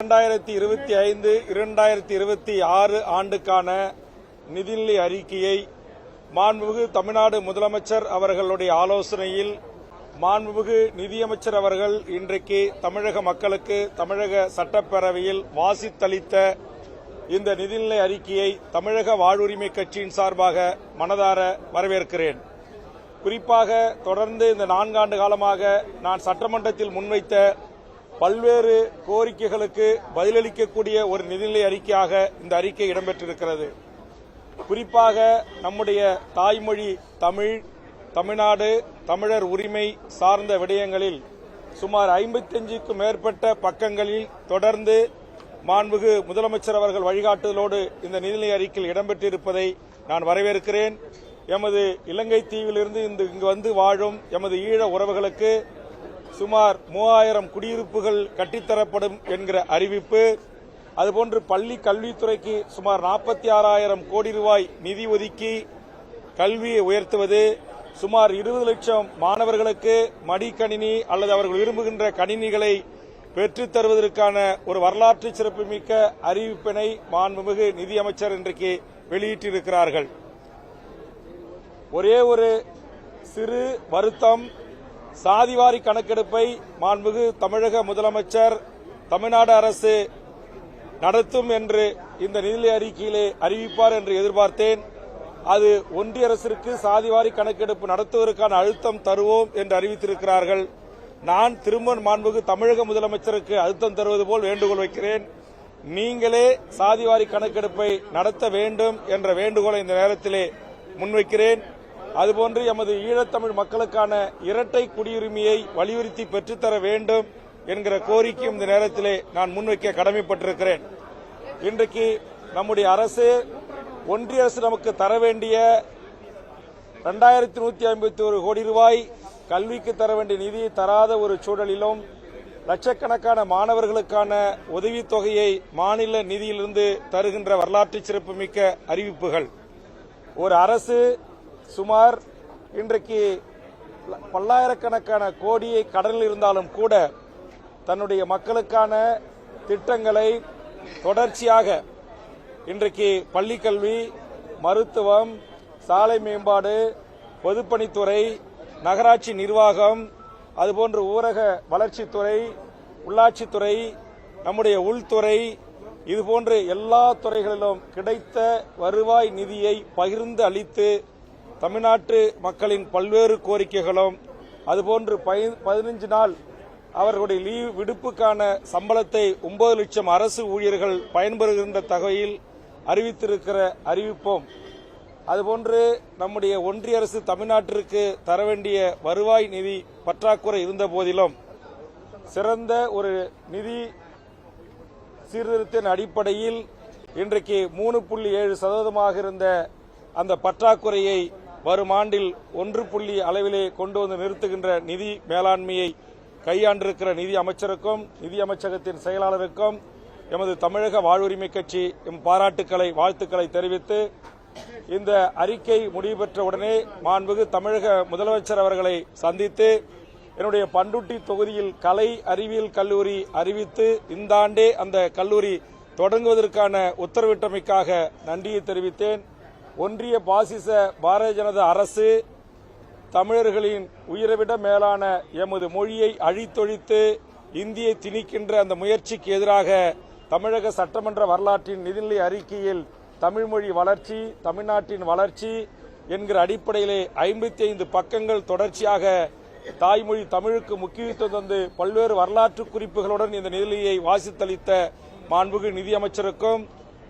2025-2026 ஆண்டுக்கான நிதிநிலை அறிக்கையை மாண்புமிகு தமிழ்நாடு முதலமைச்சர் அவர்களுடைய ஆலோசனையில் மாண்புமிகு நிதியமைச்சர் அவர்கள் இன்றைக்கு தமிழக மக்களுக்கு தமிழக சட்டப்பேரவையில் வாசித்தளித்த இந்த நிதிநிலை அறிக்கையை தமிழக வாழ்வுரிமை கட்சியின் சார்பாக மனதார வரவேற்கிறேன். குறிப்பாக தொடர்ந்து இந்த 4 ஆண்டு காலமாக நான் சட்டமன்றத்தில் முன்வைத்த பல்வேறு கோரிக்கைகளுக்கு பதிலளிக்கக்கூடிய ஒரு நிதிநிலை அறிக்கையாக இந்த அறிக்கை இடம்பெற்றிருக்கிறது. குறிப்பாக நம்முடைய தாய்மொழி தமிழ்நாடு, தமிழர் உரிமை சார்ந்த விடயங்களில் சுமார் 55க்கும் மேற்பட்ட பக்கங்களில் தொடர்ந்து மாண்புமிகு முதலமைச்சர் அவர்கள் வழிகாட்டுதலோடு இந்த நிதிநிலை அறிக்கையில் இடம்பெற்றிருப்பதை நான் வரவேற்கிறேன். எமது இலங்கை தீவிலிருந்து இங்கு வந்து வாழும் எமது ஈழ உறவுகளுக்கு சுமார் 3000 குடியிருப்புகள் கட்டித்தரப்படும் என்கிற அறிவிப்பு, அதுபோன்று பள்ளி கல்வித்துறைக்கு சுமார் 46,000 கோடி ரூபாய் நிதி ஒதுக்கி கல்வியை உயர்த்துவது, சுமார் 20 லட்சம் மாணவர்களுக்கு மடிக்கணினி அல்லது அவர்கள் விரும்புகின்ற கணினிகளை பெற்றுத் தருவதற்கான ஒரு வரலாற்று சிறப்புமிக்க அறிவிப்பினை மாண்புமிகு நிதியமைச்சர் இன்றைக்கு வெளியிட்டிருக்கிறார்கள். ஒரே ஒரு சிறு வருத்தம், சாதிவாரி கணக்கெடுப்பை மாண்புமிகு தமிழக முதலமைச்சர் தமிழ்நாடு அரசு நடத்தும் என்று இந்த நிதிநிலை அறிக்கையிலே அறிவிப்பார் என்று எதிர்பார்த்தேன். அது ஒன்றிய அரசிற்கு சாதிவாரி கணக்கெடுப்பு நடத்துவதற்கான அழுத்தம் தருவோம் என்று அறிவித்திருக்கிறார்கள். நான் திரும்ப மாண்புமிகு தமிழக முதலமைச்சருக்கு அழுத்தம் தருவது போல் வேண்டுகோள் வைக்கிறேன். நீங்களே சாதிவாரி கணக்கெடுப்பை நடத்த வேண்டும் என்ற வேண்டுகோளை இந்த நேரத்திலே முன்வைக்கிறேன். அதுபோன்று எமது ஈழத்தமிழ் மக்களுக்கான இரட்டை குடியுரிமையை வலியுறுத்தி பெற்றுத்தர வேண்டும் என்கிற கோரிக்கையும் இந்த நேரத்திலே நான் முன்வைக்க கடமைப்பட்டிருக்கிறேன். இன்றைக்கு நம்முடைய அரசு, ஒன்றிய அரசு நமக்கு தர வேண்டிய 2151 கோடி ரூபாய் கல்விக்கு தர வேண்டிய நிதியை தராத ஒரு சூழலிலும் லட்சக்கணக்கான மாணவர்களுக்கான உதவித்தொகையை மாநில நிதியிலிருந்து தருகின்ற வரலாற்று சிறப்புமிக்க அறிவிப்புகள். ஒரு அரசு சுமார் இன்றைக்கு பல்லாயிரக்கணக்கான கோடியை கடனில் இருந்தாலும் கூட தன்னுடைய மக்களுக்கான திட்டங்களை தொடர்ச்சியாக இன்றைக்கு பள்ளிக்கல்வி, மருத்துவம், சாலை மேம்பாடு, பொதுப்பணித்துறை, நகராட்சி நிர்வாகம், அதுபோன்று ஊரக வளர்ச்சித்துறை, உள்ளாட்சித்துறை, நம்முடைய உள்துறை, இதுபோன்ற எல்லா துறைகளிலும் கிடைத்த வருவாய் நிதியை பகிர்ந்து அளித்து தமிழ்நாட்டு மக்களின் பல்வேறு கோரிக்கைகளும், அதுபோன்று 15 நாள் அவர்களுடைய லீவ் விடுப்புக்கான சம்பளத்தை 9 லட்சம் அரசு ஊழியர்கள் பயன்பெறுகின்ற தகவலில் அறிவித்திருக்கிற அறிவிப்போம், அதுபோன்று நம்முடைய ஒன்றிய அரசு தமிழ்நாட்டிற்கு தர வேண்டிய வருவாய் நிதி பற்றாக்குறை இருந்த போதிலும் சிறந்த ஒரு நிதி சீர்திருத்தின் அடிப்படையில் இன்றைக்கு 3.7% இருந்த அந்த பற்றாக்குறையை வரும் ஆண்டில் 1 அளவிலே கொண்டு வந்து நிறுத்துகின்ற நிதி மேலாண்மையை கையாண்டிருக்கிற நிதி அமைச்சருக்கும் நிதி அமைச்சகத்தின் செயலாளருக்கும் எமது தமிழக வாழ்வுரிமை கட்சி பாராட்டுக்களை, வாழ்த்துக்களை தெரிவித்து, இந்த அறிக்கை முடிவு பெற்ற உடனே மாண்புமிகு தமிழக முதலமைச்சர் அவர்களை சந்தித்து என்னுடைய பண்ருட்டி தொகுதியில் கலை அறிவியல் கல்லூரி அறிவித்து இந்த ஆண்டே அந்த கல்லூரி தொடங்குவதற்கான உத்தரவிட்டமைக்காக நன்றியை தெரிவித்தேன். ஒன்றிய பாசிச பாரதிய ஜனதா அரசு தமிழர்களின் உயிரைவிட மேலான எமது மொழியை அழித்தொழித்து இந்தியை திணிக்கின்ற அந்த முயற்சிக்கு எதிராக தமிழக சட்டமன்ற வரலாற்றின் நிதிநிலை அறிக்கையில் தமிழ்மொழி வளர்ச்சி, தமிழ்நாட்டின் வளர்ச்சி என்கிற அடிப்படையிலே 55 பக்கங்கள் தொடர்ச்சியாக தாய்மொழி தமிழுக்கு முக்கியத்துவம் தந்து பல்வேறு வரலாற்று குறிப்புகளுடன் இந்த நிதிநிலையை வாசித்தளித்த மாண்புமிகு நிதியமைச்சருக்கும்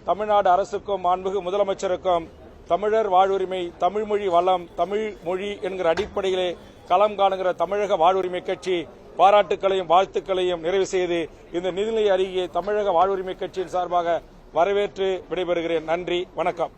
தமிழ்நாடு அரசுக்கும் மாண்புமிகு முதலமைச்சருக்கும் தமிழர் வாழ்வுரிமை, தமிழ்மொழி வளம், தமிழ் மொழி என்கிற அடிப்படையிலே களம் காணுகிற தமிழக வாழ்வுரிமை கட்சி பாராட்டுக்களையும் வாழ்த்துக்களையும் நிறைவு செய்து இந்த நிதிநிலை அறிக்கையை தமிழக வாழ்வுரிமை கட்சியின் சார்பாக வரவேற்று விடைபெறுகிறேன். நன்றி, வணக்கம்.